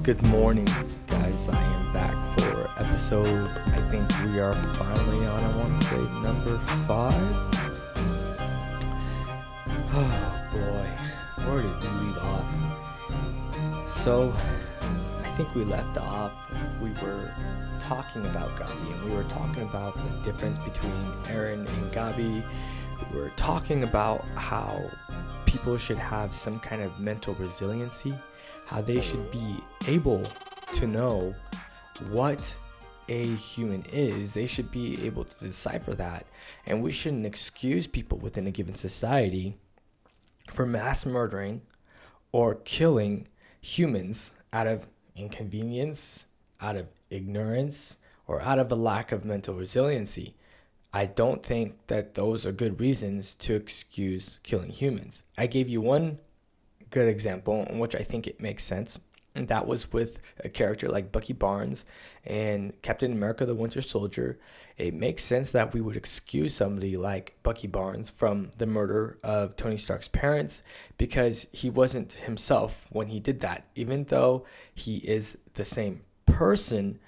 Good morning, guys. I am back for episode, I think we are finally on, I want to say, number 5. Oh boy, where did we leave off? So, I think we left off, we were talking about Gabi, and we were talking about the difference between Erin and Gabi. We were talking about how people should have some kind of mental resiliency, how they should be able to know what a human is. They should be able to decipher that. And we shouldn't excuse people within a given society for mass murdering or killing humans out of inconvenience, out of ignorance, or out of a lack of mental resiliency. I don't think that those are good reasons to excuse killing humans. I gave you one good example in which I think it makes sense, and that was with a character like Bucky Barnes and Captain America the Winter Soldier. It makes sense that we would excuse somebody like Bucky Barnes from the murder of Tony Stark's parents because he wasn't himself when he did that. Even though he is the same person,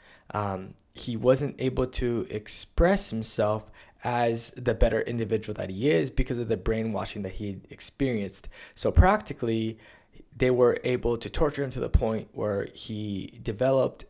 he wasn't able to express himself as the better individual that he is because of the brainwashing that he experienced. So practically, they were able to torture him to the point where he developed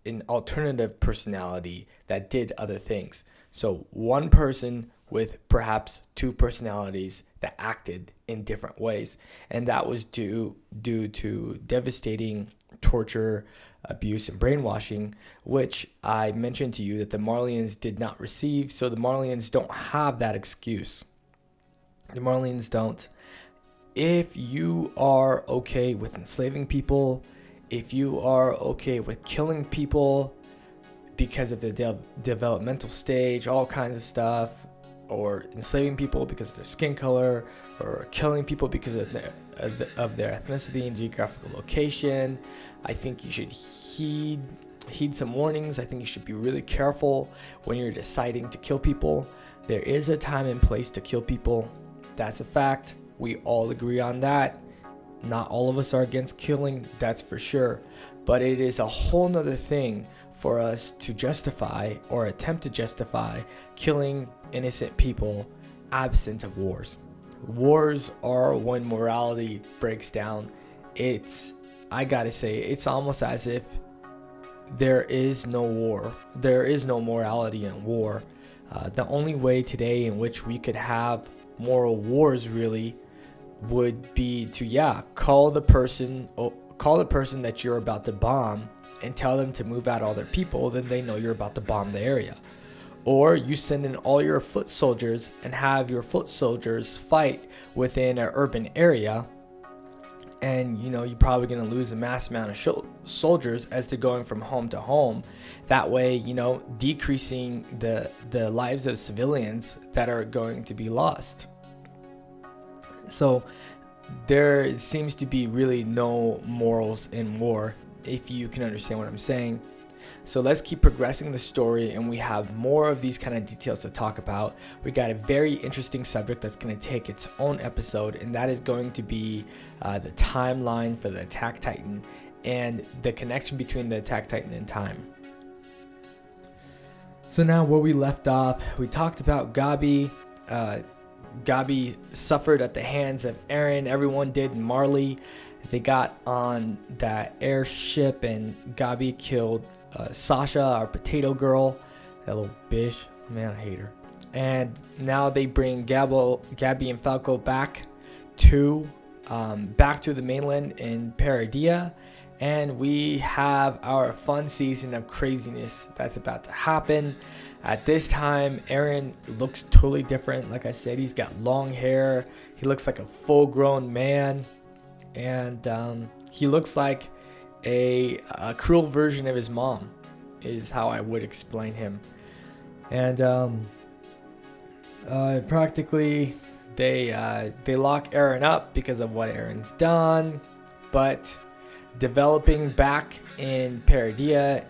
an alternative personality that did other things. So one person with perhaps two personalities that acted in different ways. And that was due to devastating torture, abuse, and brainwashing, which I mentioned to you that the Marlians did not receive. So the Marlians don't have that excuse. The Marlians don't. If you are okay with enslaving people, if you are okay with killing people because of the developmental stage, all kinds of stuff, or enslaving people because of their skin color, or killing people because of their ethnicity and geographical location, I think you should heed some warnings. I think you should be really careful when you're deciding to kill people. There is a time and place to kill people. That's a fact. We all agree on that. Not all of us are against killing, that's for sure. But it is a whole nother thing for us to justify or attempt to justify killing innocent people absent of wars. Wars are when morality breaks down. I gotta say, it's almost as if there is no war. There is no morality in war. The only way today in which we could have moral wars really would be to call the person that you're about to bomb and tell them to move out all their people. Then they know you're about to bomb the area. Or you send in all your foot soldiers and have your foot soldiers fight within an urban area, and you're probably going to lose a mass amount of soldiers as they're going from home to home. That way, decreasing the lives of civilians that are going to be lost. So there seems to be really no morals in war, if you can understand what I'm saying. So let's keep progressing the story, and we have more of these kind of details to talk about. We got a very interesting subject that's going to take its own episode, and that is going to be the timeline for the Attack Titan and the connection between the Attack Titan and time. So now where we left off, we talked about Gabi. Gabi suffered at the hands of Erin. Everyone did in Marley. They got on that airship, and Gabi killed Sasha, our potato girl, that little bitch. Man, I hate her. And now they bring Gabi and Falco back to the mainland in Paradia, and we have our fun season of craziness that's about to happen. At this time, Erin looks totally different. Like I said, he's got long hair. He looks like a full-grown man, and he looks like a cruel version of his mom, is how I would explain him. And practically they lock Erin up because of what Erin's done. But developing back in Paradia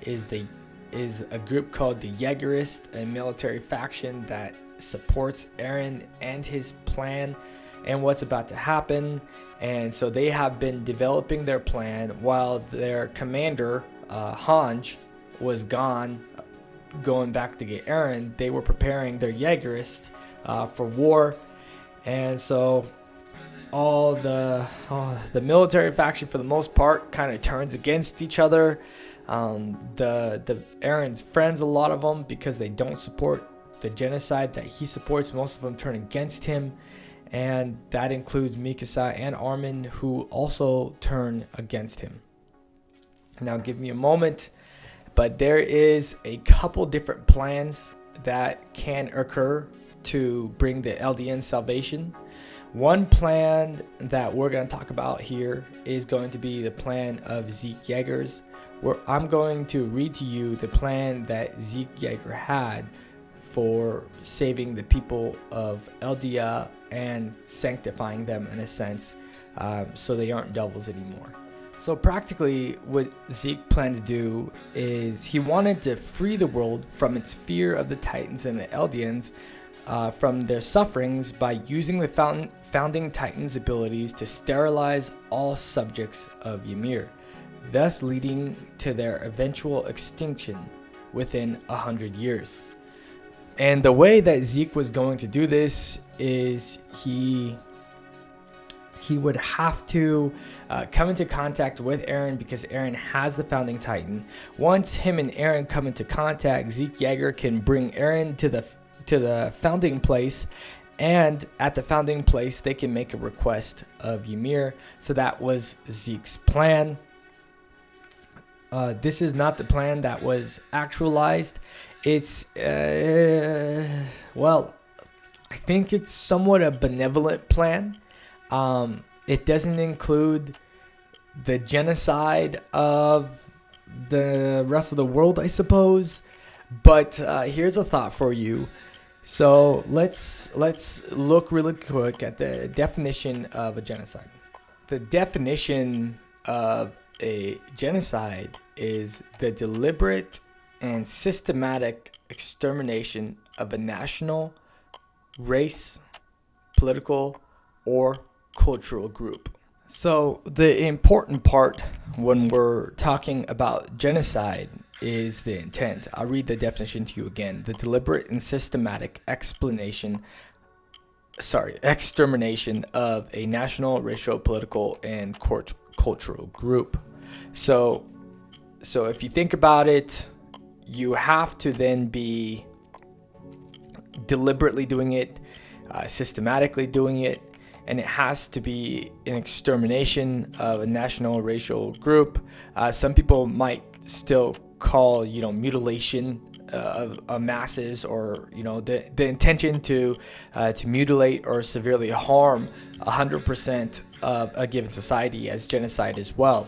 is a group called the Jaegerist, a military faction that supports Erin and his plan and what's about to happen. And so they have been developing their plan while their commander, Hanj, was gone, going back to get Eren. They were preparing their Jaegerists for war. And so all the military faction, for the most part, kind of turns against each other. The Eren's friends, a lot of them, because they don't support the genocide that he supports, most of them turn against him. And that includes Mikasa and Armin, who also turn against him. Now give me a moment, but there is a couple different plans that can occur to bring the Eldian salvation. One plan that we're going to talk about here is going to be the plan of Zeke Yeagers, where I'm going to read to you the plan that Zeke Yeager had for saving the people of Eldia and sanctifying them in a sense, so they aren't devils anymore. So practically what Zeke planned to do is he wanted to free the world from its fear of the Titans and the Eldians, from their sufferings, by using the founding Titans' abilities to sterilize all subjects of Ymir, thus leading to their eventual extinction within 100 years. And the way that Zeke was going to do this is he would have to come into contact with Eren, because Eren has the founding Titan. Once him and Eren come into contact, Zeke Yeager can bring Eren to the founding place, and at the founding place they can make a request of Ymir. So that was Zeke's plan. This is not the plan that was actualized. It's well, I think it's somewhat a benevolent plan. It doesn't include the genocide of the rest of the world, I suppose. But here's a thought for you. So let's look really quick at the definition of a genocide. The definition of a genocide is the deliberate and systematic extermination of a national, race, political, or cultural group. So the important part when we're talking about genocide is the intent. I'll read the definition to you again. The deliberate and systematic extermination of a national, racial, political, and cultural group. So if you think about it, you have to then be deliberately doing it, systematically doing it, and it has to be an extermination of a national, racial group. Some people might still call, mutilation of masses, or the intention to mutilate or severely harm 100% of a given society as genocide as well.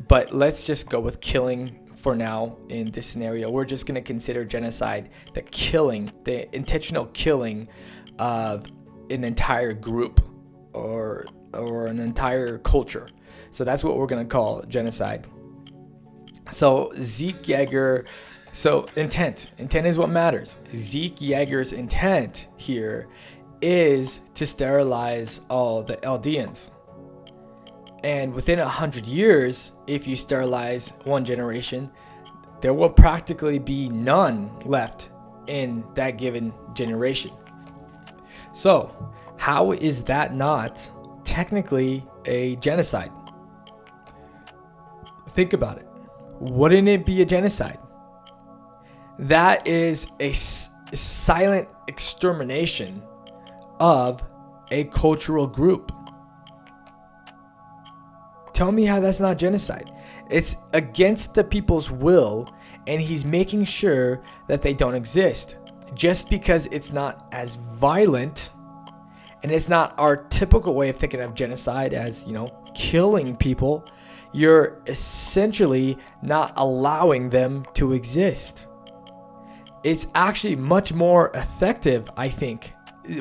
But let's just go with killing for now. In this scenario, we're just going to consider genocide the intentional killing of an entire group or an entire culture. So that's what we're going to call genocide. So Zeke Yeager, so intent is what matters. Zeke Yeager's intent here is to sterilize all the Eldians. And within 100 years, if you sterilize one generation, there will practically be none left in that given generation. So, how is that not technically a genocide? Think about it. Wouldn't it be a genocide? That is a silent extermination of a cultural group. Tell me how that's not genocide. It's against the people's will, and he's making sure that they don't exist. Just because it's not as violent, and it's not our typical way of thinking of genocide as, killing people, you're essentially not allowing them to exist. It's actually much more effective, I think,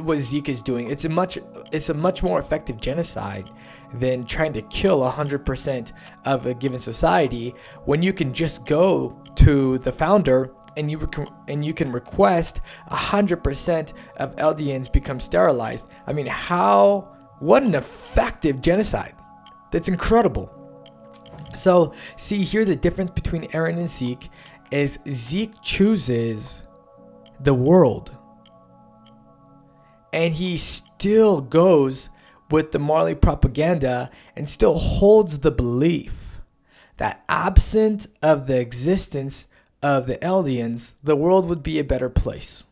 what Zeke is doing. It's a much more effective genocide than trying to kill 100% of a given society, when you can just go to the founder and you can request 100% of Eldians become sterilized. I mean, what an effective genocide. That's incredible. So, see here, the difference between Erin and Zeke is Zeke chooses the world, and he still goes with the Marley propaganda and still holds the belief that absent of the existence of the Eldians, the world would be a better place.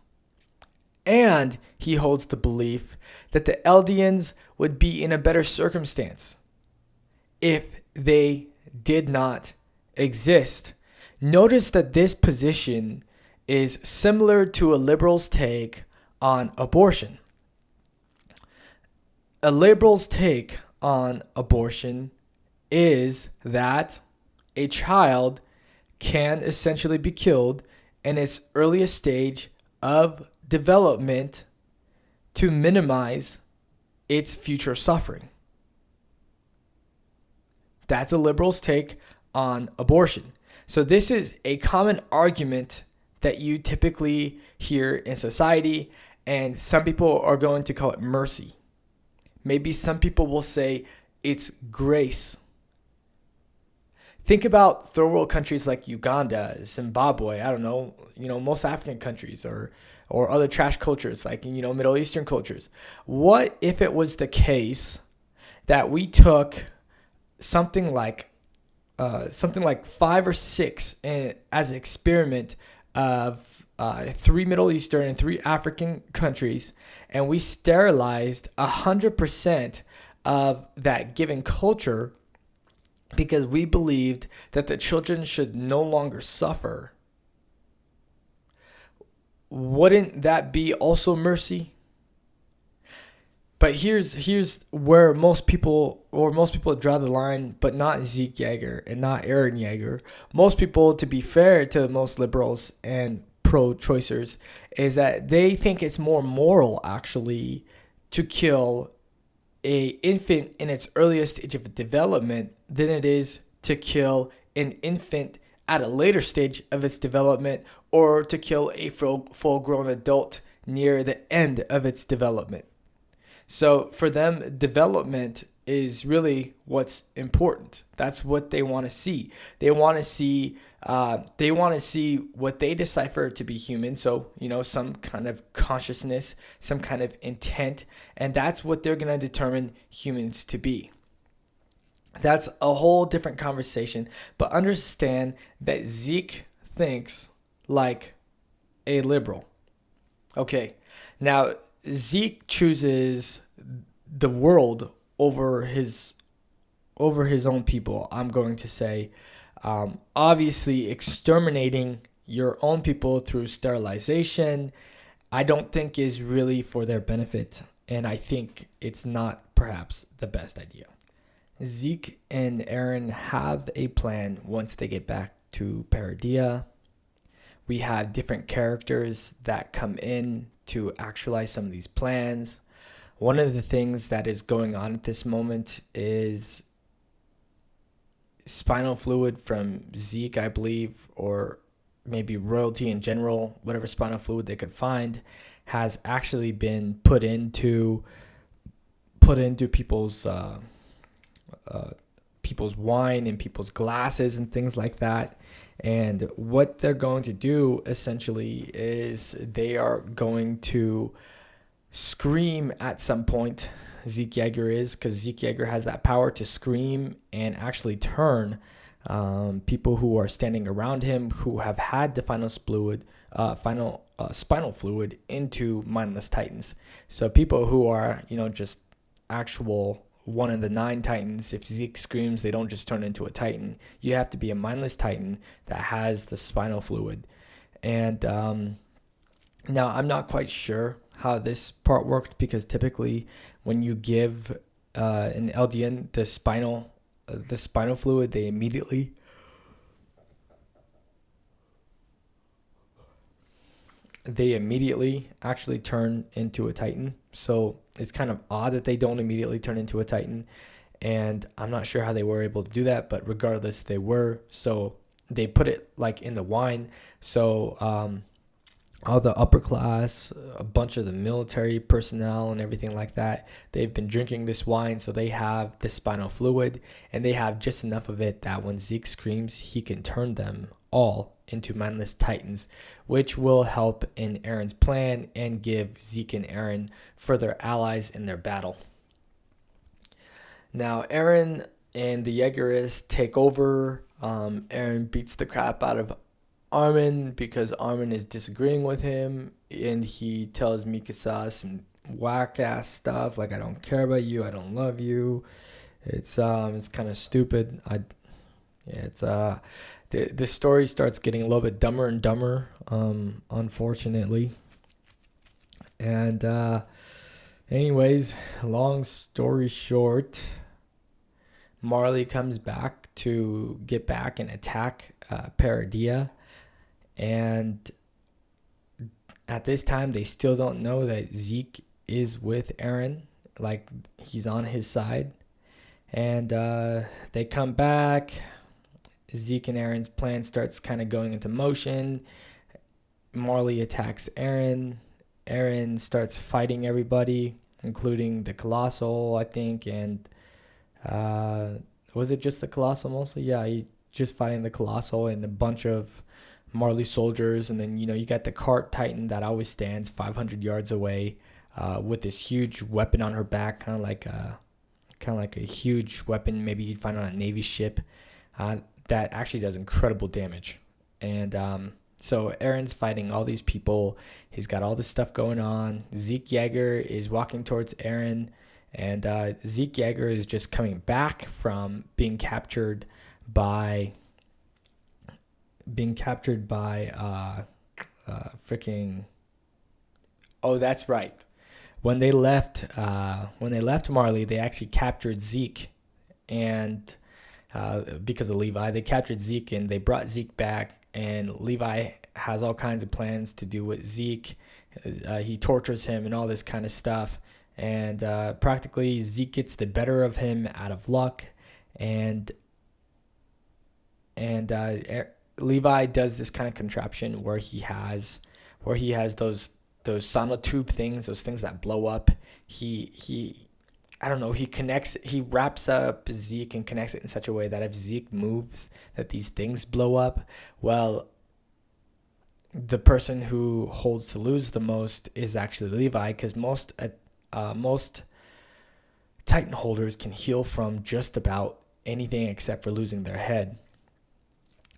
And he holds the belief that the Eldians would be in a better circumstance if they did not exist. Notice that this position is similar to a liberal's take on abortion. A liberal's take on abortion is that a child can essentially be killed in its earliest stage of development to minimize its future suffering. That's a liberal's take on abortion. So this is a common argument that you typically hear in society, and some people are going to call it mercy. Maybe some people will say it's grace. Think about third world countries like Uganda, Zimbabwe, I don't know, most African countries or other trash cultures like, Middle Eastern cultures. What if it was the case that we took something like 5 or 6 as an experiment of 3 Middle Eastern and 3 African countries, and we sterilized 100% of that given culture because we believed that the children should no longer suffer? Wouldn't that be also mercy? But here's where most people draw the line, but not Zeke Yeager and not Aaron Yeager. Most people, to be fair to most liberals and pro-choicers, is that they think it's more moral actually to kill a infant in its earliest stage of development than it is to kill an infant at a later stage of its development, or to kill a full-grown adult near the end of its development. So for them, development is really what's important. That's what they want to see. They want to see what they decipher to be human. So, some kind of consciousness, some kind of intent, and that's what they're going to determine humans to be. That's a whole different conversation, but understand that Zeke thinks like a liberal. Okay, now Zeke chooses the world over his own people. I'm going to say, obviously, exterminating your own people through sterilization, I don't think is really for their benefit, and I think it's not perhaps the best idea. Zeke and Aaron have a plan once they get back to Paradia. We have different characters that come in to actualize some of these plans. One of the things that is going on at this moment is spinal fluid from Zeke, I believe, or maybe royalty in general, whatever spinal fluid they could find, has actually been put into people's wine and people's glasses and things like that. And what they're going to do essentially is they are going to scream at some point. Zeke Yeager is, because Zeke Yeager has that power to scream and actually turn people who are standing around him who have had the spinal fluid into mindless titans. So people who are just actual 1 in the 9 titans, if Zeke screams, they don't just turn into a titan. You have to be a mindless titan that has the spinal fluid. And now I'm not quite sure how this part worked, because typically when you give an Eldian the spinal fluid, they immediately actually turn into a titan. So it's kind of odd that they don't immediately turn into a titan, and I'm not sure how they were able to do that, but regardless, they were. So they put it like in the wine. So all the upper class, a bunch of the military personnel and everything like that, they've been drinking this wine, so they have the spinal fluid, and they have just enough of it that when Zeke screams, he can turn them all into mindless titans, which will help in Erin's plan and give Zeke and Erin further allies in their battle. Now, Erin and the Jaegerists take over. Erin beats the crap out of Armin because Armin is disagreeing with him, and he tells Mikasa some whack ass stuff like, "I don't care about you, I don't love you." It's kind of stupid. The story starts getting a little bit dumber and dumber, unfortunately. And anyways, long story short, Marley comes back to get back and attack Paradia. And at this time, they still don't know that Zeke is with Erin. Like, he's on his side. And they come back. Zeke and Erin's plan starts kind of going into motion. Marley attacks Erin. Erin starts fighting everybody, including the Colossal, I think. And was it just the Colossal mostly? Yeah, he just fighting the Colossal and a bunch of Marley soldiers. And then, you got the Cart Titan that always stands 500 yards away with this huge weapon on her back, kind of like a huge weapon maybe you'd find on a Navy ship that actually does incredible damage. And so Erin's fighting all these people. He's got all this stuff going on. Zeke Yeager is walking towards Erin, and Zeke Yeager is just coming back from being captured by freaking. Oh, that's right. When they left Marley, they actually captured Zeke, and because of Levi, they captured Zeke and they brought Zeke back. And Levi has all kinds of plans to do with Zeke. He tortures him and all this kind of stuff. And practically Zeke gets the better of him out of luck. And Levi does this kind of contraption where he has those sonotube things, those things that blow up. I don't know, he wraps up Zeke and connects it in such a way that if Zeke moves, that these things blow up. Well, the person who holds to lose the most is actually Levi, because most Titan holders can heal from just about anything except for losing their head.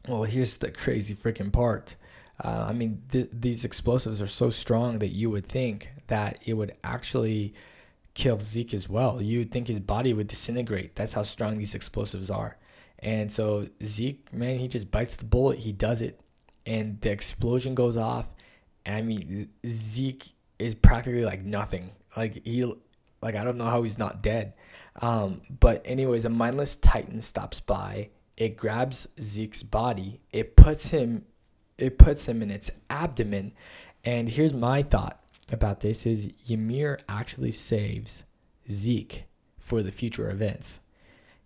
Well, here's the crazy freaking part. These explosives are so strong that you would think that it would actually kill Zeke as well. You would think his body would disintegrate. That's how strong these explosives are. And so Zeke, man, he just bites the bullet. He does it, and the explosion goes off. And Zeke is practically like nothing. I don't know how he's not dead. But anyways, a mindless Titan stops by. It grabs Zeke's body. It puts him in its abdomen. And here's my thought about this is Ymir actually saves Zeke for the future events.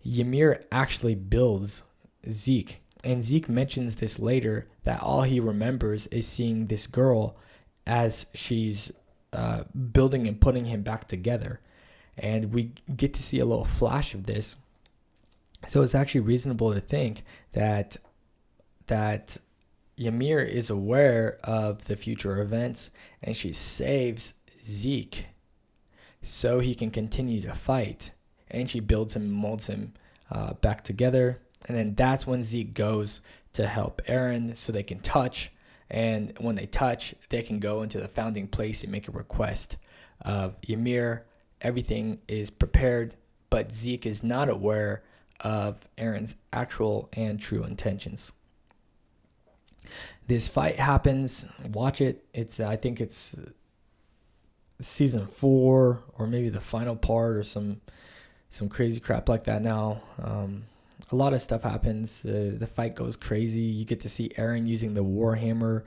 Ymir actually builds Zeke, and Zeke mentions this later, that all he remembers is seeing this girl as she's building and putting him back together. And we get to see a little flash of this. So it's actually reasonable to think that Ymir is aware of the future events, and she saves Zeke so he can continue to fight. And she builds him and molds him back together. And then that's when Zeke goes to help Erin so they can touch. And when they touch, they can go into the founding place and make a request of Ymir. Everything is prepared, but Zeke is not aware of Erin's actual and true intentions. This fight happens. Watch it. I think it's season 4 or maybe the final part or some crazy crap like that now. A lot of stuff happens. The fight goes crazy. You get to see Erin using the Warhammer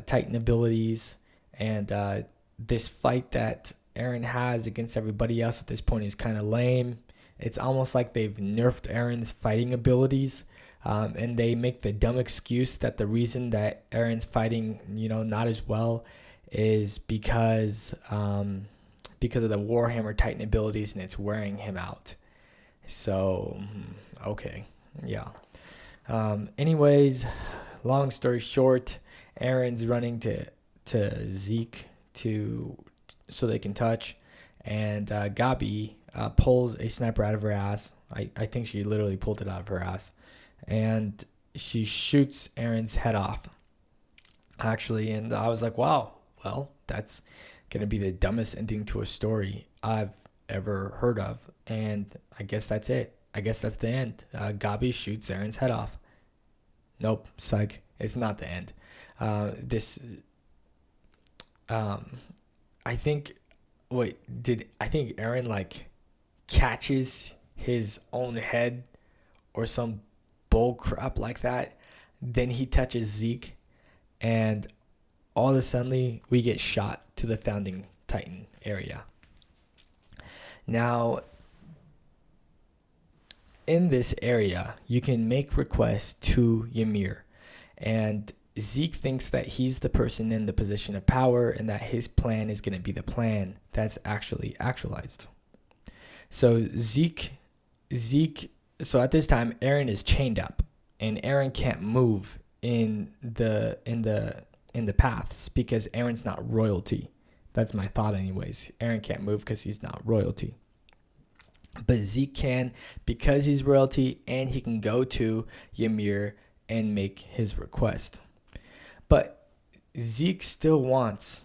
Titan abilities. And this fight that Erin has against everybody else at this point is kind of lame. It's almost like they've nerfed Erin's fighting abilities. And they make the dumb excuse that the reason that Erin's fighting, not as well, is because of the Warhammer Titan abilities, and it's wearing him out. So, okay, yeah. Anyways, long story short, Erin's running to Zeke so they can touch, and Gabi pulls a sniper out of her ass. I think she literally pulled it out of her ass, and she shoots Erin's head off, actually. And I was like, wow, well, that's gonna be the dumbest ending to a story I've ever heard of, and I guess that's it. I guess that's the end. Gabi shoots Erin's head off. Nope, psych. It's not the end. I think Erin catches his own head or some bull crap like that. Then he touches Zeke, and all of a sudden we get shot to the founding Titan area. Now, in this area, you can make requests to Ymir, and Zeke thinks that he's the person in the position of power and that his plan is going to be the plan that's actually actualized. So so at this time, Erin is chained up, and Erin can't move in the paths because Erin's not royalty. That's my thought anyways. Erin can't move because he's not royalty. But Zeke can, because he's royalty, and he can go to Ymir and make his request. But Zeke still wants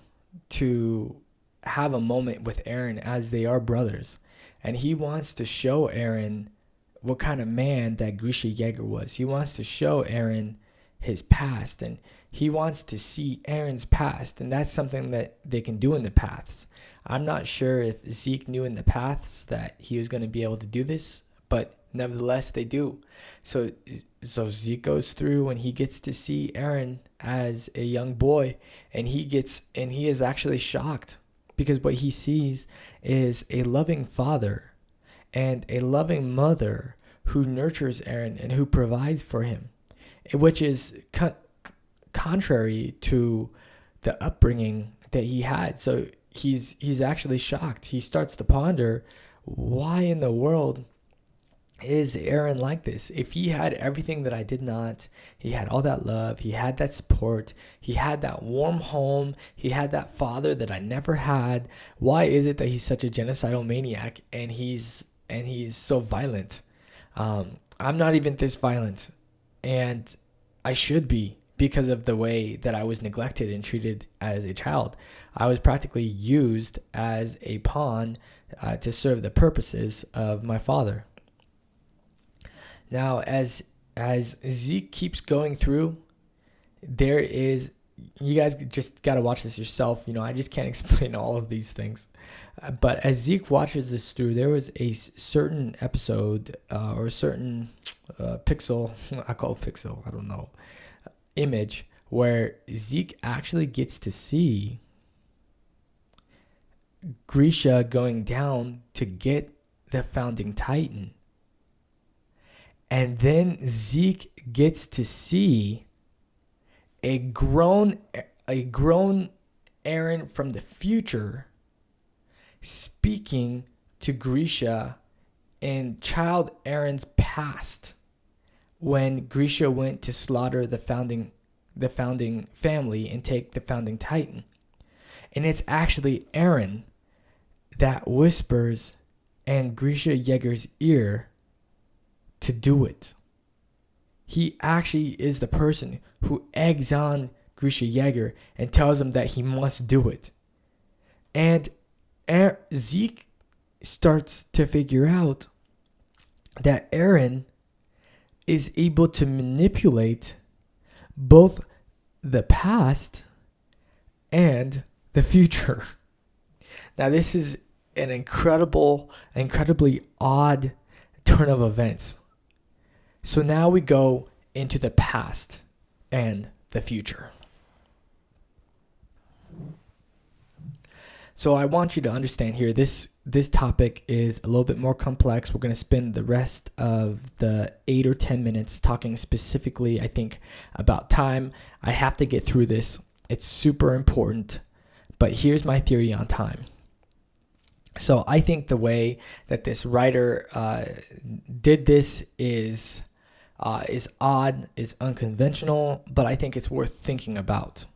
to have a moment with Erin as they are brothers. And he wants to show Erin what kind of man that Grisha Yeager was. He wants to show Erin his past, and he wants to see Erin's past. And that's something that they can do in the paths. I'm not sure if Zeke knew in the paths that he was going to be able to do this, but nevertheless they do. So Zeke goes through and he gets to see Erin as a young boy, and he is actually shocked because what he sees is a loving father and a loving mother who nurtures Erin and who provides for him, which is contrary to the upbringing that he had. So he's actually shocked. He starts to ponder, why in the world is Erin like this? If he had everything that I did not, he had all that love, he had that support, he had that warm home, he had that father that I never had, why is it that he's such a genocidal maniac and he's so violent? I'm not even this violent, and I should be, because of the way that I was neglected and treated as a child. I was practically used as a pawn to serve the purposes of my father. Now, as Zeke keeps going through, you guys just got to watch this yourself. I just can't explain all of these things. But as Zeke watches this through, there was a certain episode or a certain pixel, I call it pixel, I don't know, image, where Zeke actually gets to see Grisha going down to get the founding Titan. And then Zeke gets to see a grown Erin from the future speaking to Grisha in child Erin's past, when Grisha went to slaughter the founding family and take the founding Titan. And it's actually Erin that whispers in Grisha Yeager's ear to do it. He actually is the person who eggs on Grisha Yeager and tells him that he must do it. And Zeke starts to figure out that Erin is able to manipulate both the past and the future. Now, this is an incredibly odd turn of events. So now we go into the past and the future. So I want you to understand here, this topic is a little bit more complex. We're going to spend the rest of the 8 or 10 minutes talking specifically, I think, about time. I have to get through this. It's super important. But here's my theory on time. So I think the way that this writer did this is odd, is unconventional, but I think it's worth thinking about.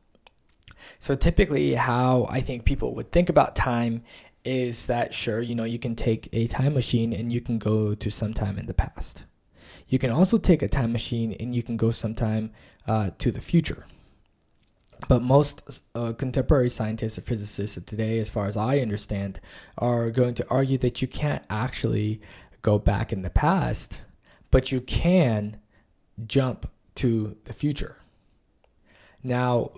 So typically how I think people would think about time is that, sure, you can take a time machine and you can go to sometime in the past. You can also take a time machine and you can go sometime to the future. But most contemporary scientists or physicists of today, as far as I understand, are going to argue that you can't actually go back in the past, but you can jump to the future. Now,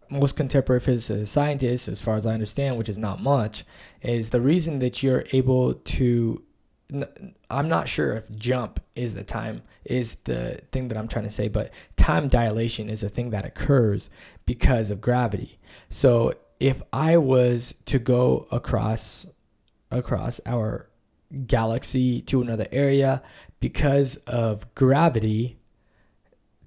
most contemporary physicists and scientists, as far as I understand, which is not much, is the reason that you're able to, I'm not sure if jump is the thing that I'm trying to say, but time dilation is a thing that occurs because of gravity. So if I was to go across our galaxy to another area, because of gravity,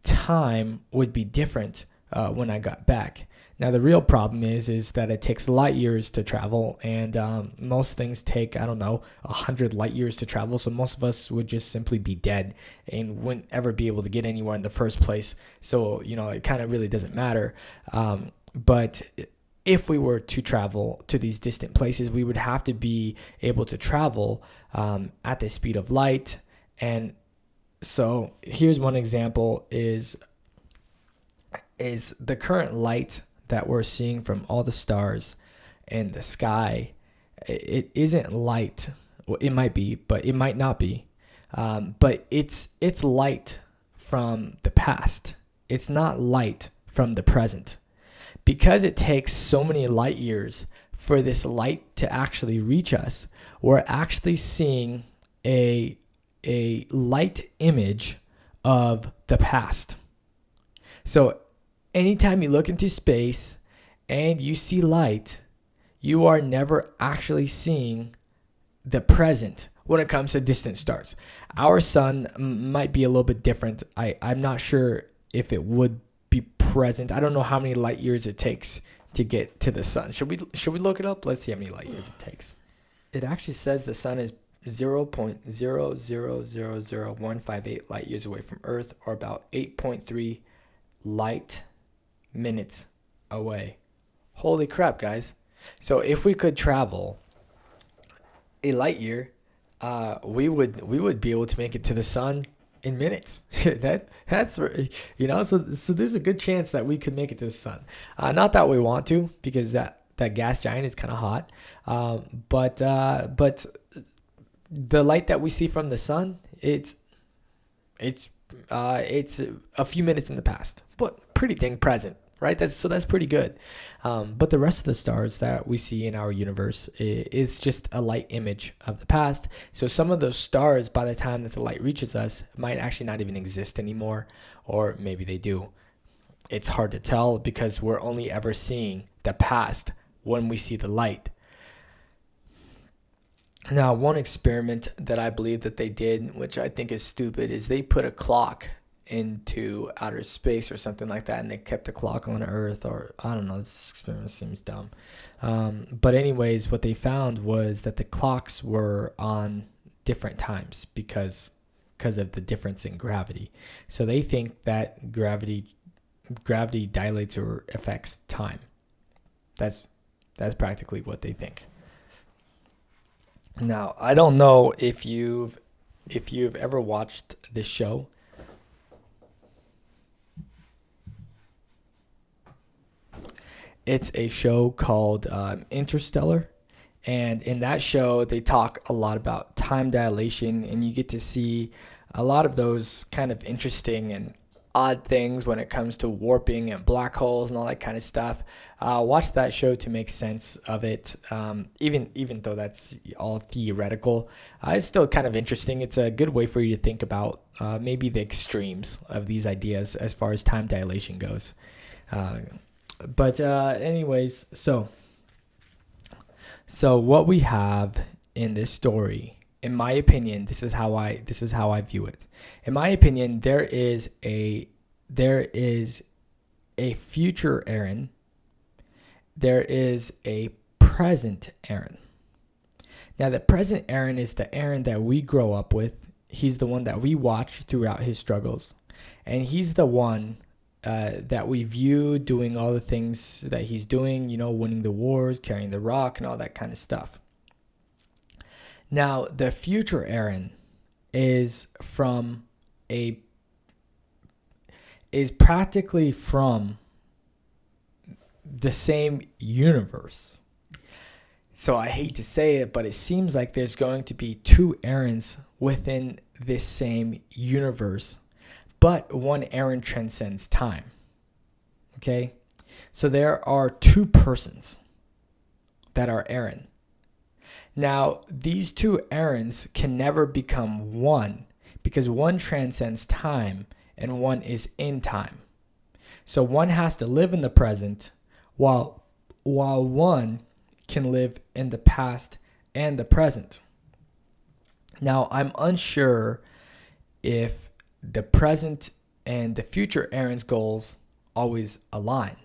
time would be different when I got back. Now, the real problem is that it takes light years to travel, and most things take, 100 light years to travel. So most of us would just simply be dead and wouldn't ever be able to get anywhere in the first place. So, it kind of really doesn't matter. But if we were to travel to these distant places, we would have to be able to travel at the speed of light. And so here's one example is the current light that we're seeing from all the stars in the sky. It isn't light. Well, it might be, but it might not be. But it's light from the past. It's not light from the present. Because it takes so many light years for this light to actually reach us, we're actually seeing a light image of the past. So anytime you look into space and you see light, you are never actually seeing the present when it comes to distant stars. Our sun might be a little bit different. I'm not sure if it would be present. I don't know how many light years it takes to get to the sun. Should we look it up? Let's see how many light years it takes. It actually says the sun is 0.0000158 light years away from Earth, or about 8.3 light minutes away. Holy crap, guys. So if we could travel a light year, we would be able to make it to the sun in minutes. that's so there's a good chance that we could make it to the sun. Not that we want to, because that gas giant is kind of hot. But the light that we see from the sun, it's a few minutes in the past, but pretty dang present, right? That's pretty good. But the rest of the stars that we see in our universe is just a light image of the past. So some of those stars, by the time that the light reaches us, might actually not even exist anymore, or maybe they do. It's hard to tell because we're only ever seeing the past when we see the light. Now, one experiment that I believe that they did, which I think is stupid, is they put a clock into outer space or something like that, and they kept a clock on Earth, or I don't know, this experiment seems dumb. But anyways, what they found was that the clocks were on different times because of the difference in gravity. So they think that gravity dilates or affects time. That's practically what they think. Now, I don't know if you've ever watched this show. It's a show called Interstellar, and in that show they talk a lot about time dilation, and you get to see a lot of those kind of interesting and odd things when it comes to warping and black holes and all that kind of stuff. Watch that show to make sense of it. Even though that's all theoretical, it's still kind of interesting. It's a good way for you to think about maybe the extremes of these ideas as far as time dilation goes. But anyways, so So what we have in this story, in my opinion, this is how I view it. In my opinion, there is a future Aaron. There is a present Aaron. Now, the present Aaron is the Aaron that we grow up with. He's the one that we watch throughout his struggles. And he's the one that we view doing all the things that he's doing, winning the wars, carrying the rock, and all that kind of stuff. Now, the future Aaron is practically from the same universe. So I hate to say it, but it seems like there's going to be two Aarons within this same universe, but one Aaron transcends time. Okay? So there are two persons that are Aaron. Now, these two Aarons can never become one because one transcends time and one is in time. So one has to live in the present while one can live in the past and the present. Now, I'm unsure if the present and the future Aaron's goals always align.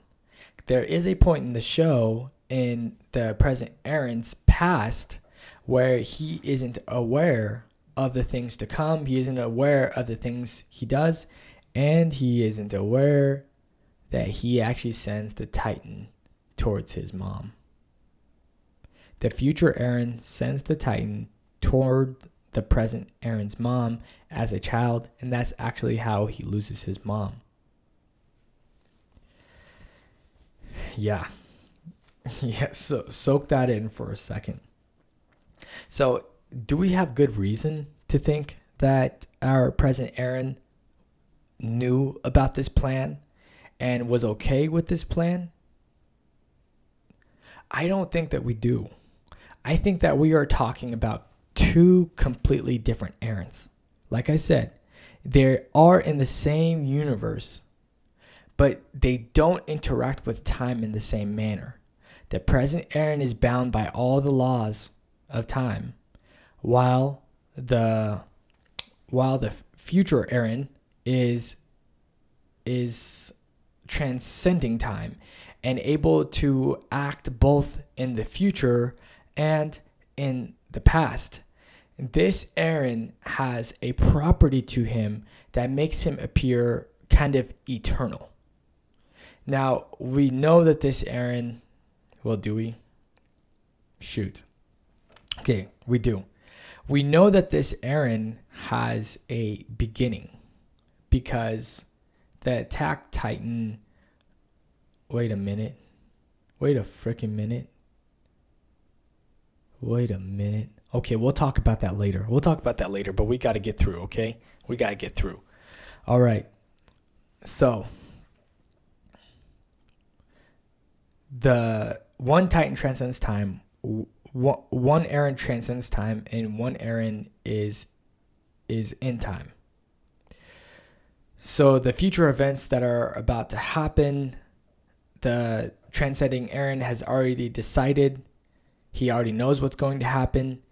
There is a point in the show in the present Aaron's past where he isn't aware of the things to come. He isn't aware of the things he does, and he isn't aware that he actually sends the Titan towards his mom. The future Aaron sends the Titan toward the present Aaron's mom as a child, and that's actually how he loses his mom. Yeah. Yeah, so soak that in for a second. So, do we have good reason to think that our present Aaron knew about this plan and was okay with this plan? I don't think that we do. I think that we are talking about two completely different Aarons. Like I said, they are in the same universe, but they don't interact with time in the same manner. The present Aaron is bound by all the laws of time, while the future Aaron is transcending time and able to act both in the future and in the past. This Aaron has a property to him that makes him appear kind of eternal. Now, we know that this Aaron, well, do we? Shoot. Okay, we do. We know that this Aaron has a beginning because the attack Titan. Wait a minute. Wait a freaking minute. Wait a minute. Okay, we'll talk about that later. But we got to get through, okay? We got to get through. All right. So, the one Titan transcends time. One Aaron transcends time, and one Aaron is in time. So, the future events that are about to happen, the transcending Aaron has already decided. He already knows what's going to happen.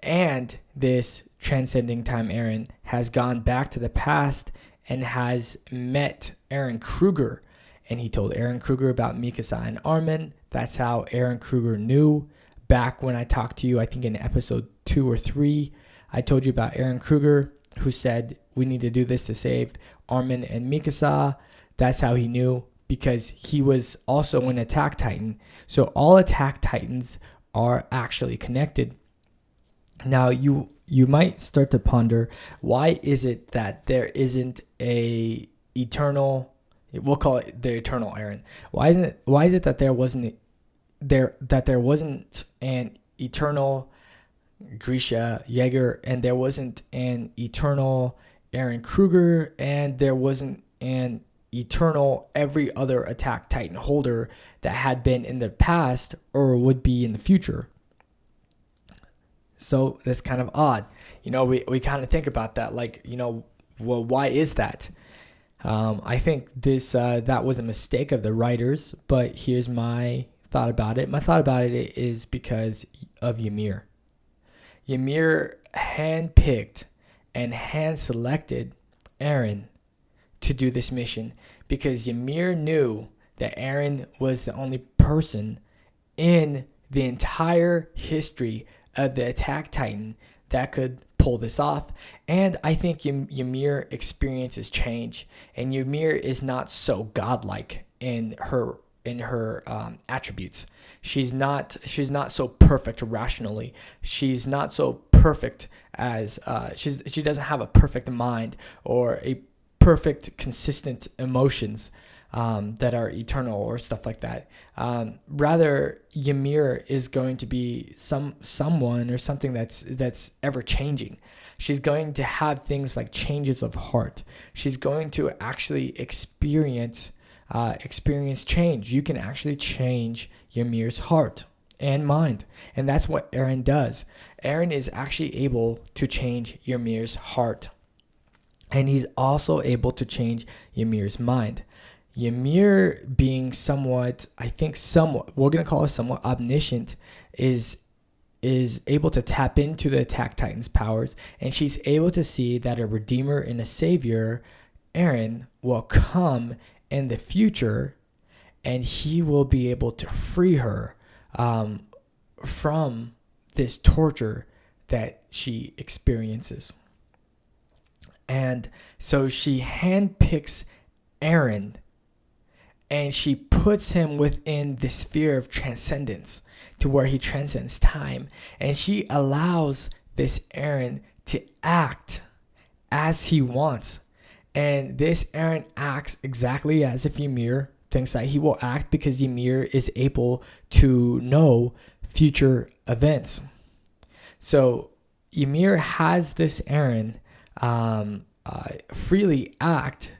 And this transcending time Aaron has gone back to the past and has met Aaron Kruger. And he told Aaron Kruger about Mikasa and Armin. That's how Aaron Kruger knew. Back when I talked to you, I think in episode 2 or 3, I told you about Aaron Kruger, who said we need to do this to save Armin and Mikasa. That's how he knew, because he was also an Attack Titan. So all Attack Titans are actually connected. Now, you might start to ponder, why is it that there isn't a eternal, we'll call it the eternal Aaron. Why is it that there wasn't an eternal Grisha Yeager, and there wasn't an eternal Aaron Kruger, and there wasn't an eternal every other Attack Titan holder that had been in the past or would be in the future? So that's kind of odd. We kind of think about that, like, well, why is that? I think that was a mistake of the writers, but here's my thought about it? My thought about it is because of Ymir. Ymir handpicked and hand-selected Eren to do this mission because Ymir knew that Eren was the only person in the entire history of the Attack Titan that could pull this off. And I think Ymir experiences change, and Ymir is not so godlike in her attributes. She's not so perfect rationally. She's not so perfect as she doesn't have a perfect mind or a perfect consistent emotions that are eternal or stuff like that. Rather, Ymir is going to be someone or something that's ever changing. She's going to have things like changes of heart. She's going to actually experience change. You can actually change Ymir's heart and mind, and that's what Eren does. Eren is actually able to change Ymir's heart, and he's also able to change Ymir's mind. Ymir being we're going to call her somewhat omniscient, is able to tap into the Attack Titan's powers, and she's able to see that a redeemer and a savior, Eren, will come in the future, and he will be able to free her from this torture that she experiences. And so she handpicks Eren, and she puts him within the sphere of transcendence to where he transcends time. And she allows this Eren to act as he wants. And this Eren acts exactly as if Ymir thinks that he will act, because Ymir is able to know future events. So Ymir has this Eren freely act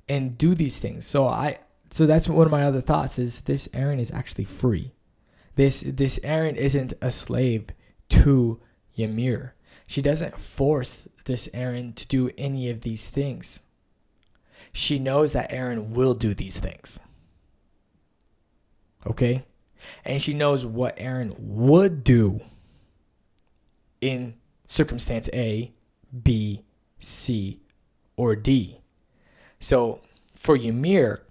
and do these things. So that's one of my other thoughts, is this Eren is actually free. This Eren isn't a slave to Ymir. She doesn't force this Eren to do any of these things. She knows that Eren will do these things. Okay? And she knows what Eren would do in circumstance A, B, C, or D. So for Ymir,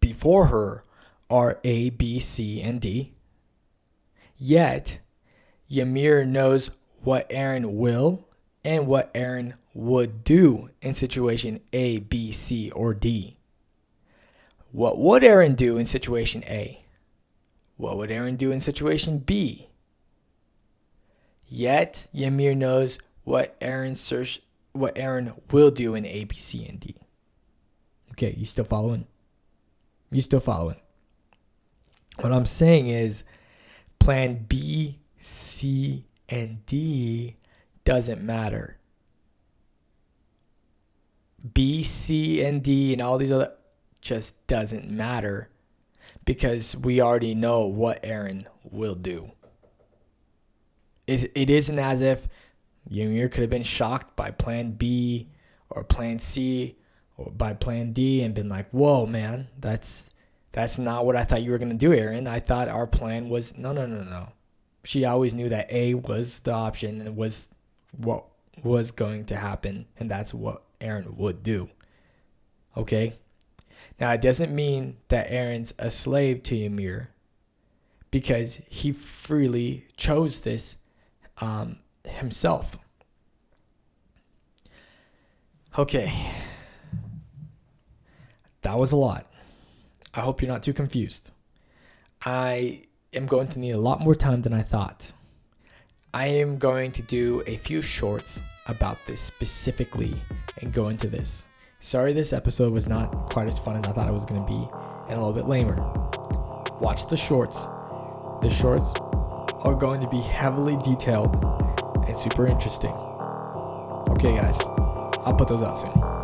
before her are A, B, C, and D. Yet, Ymir knows what Eren will and what Eren would do in situation A, B, C, or D. What would Eren do in situation A? What would Eren do in situation B? Yet, Ymir knows what Eren will do in A, B, C, and D. Okay, you still following? What I'm saying is, plan B, C, and D doesn't matter. B, C, and D and all these other just doesn't matter, because we already know what Eren will do. It isn't as if Ymir could have been shocked by plan B or plan C or by plan D and been like, whoa, man, that's not what I thought you were going to do, Eren. I thought our plan was, no. She always knew that A was the option and was what was going to happen, and that's what Eren would do. Okay? Now, it doesn't mean that Eren's a slave to Ymir, because he freely chose this himself. Okay. That was a lot. I hope you're not too confused. I am going to need a lot more time than I thought. I am going to do a few shorts about this specifically and go into this. Sorry this episode was not quite as fun as I thought it was going to be, and a little bit lamer. Watch the shorts. The shorts are going to be heavily detailed and super interesting. Okay guys, I'll put those out soon.